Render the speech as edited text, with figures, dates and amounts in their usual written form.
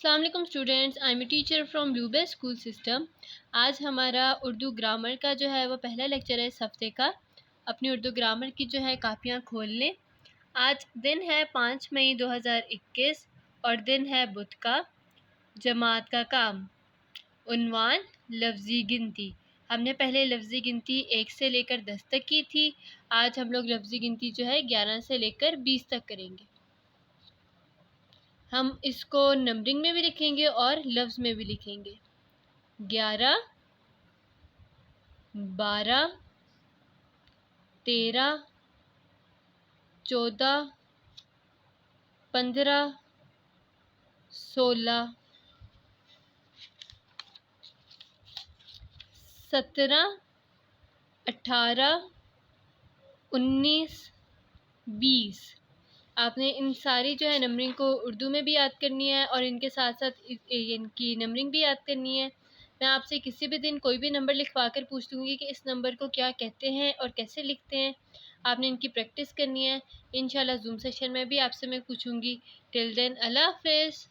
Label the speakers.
Speaker 1: अस्सलाम वालेकुम students, I am a teacher from blue best school system. आज हमारा उर्दू ग्रामर का जो है वो पहला लेक्चर है इस हफ्ते का। अपनी उर्दू ग्रामर की जो है कापियाँ खोल लें। आज दिन है 5 मई 2021 और दिन है बुध का। जमात का काम, उन्वान लफ्ज़ी गिनती। हमने पहले लफ्ज़ी गिनती 1 से लेकर 10 तक की थी। आज हम लोग लफ्ज़ी गिनती जो है 11 से लेकर 20 तक करेंगे। हम इसको नंबरिंग में भी लिखेंगे और लफ्ज़ में भी लिखेंगे। 11, 12, 13, 14, 15, 16, 17, 18, 19, 20। आपने इन सारी जो है नंबरिंग को उर्दू में भी याद करनी है और इनके साथ साथ इनकी नंबरिंग भी याद करनी है। मैं आपसे किसी भी दिन कोई भी नंबर लिखवा कर पूछ लूँगी कि इस नंबर को क्या कहते हैं और कैसे लिखते हैं। आपने इनकी प्रैक्टिस करनी है। इंशाल्लाह ज़ूम सेशन में भी आपसे मैं पूछूंगी। टिल देन, अल्लाह हाफ़िज़।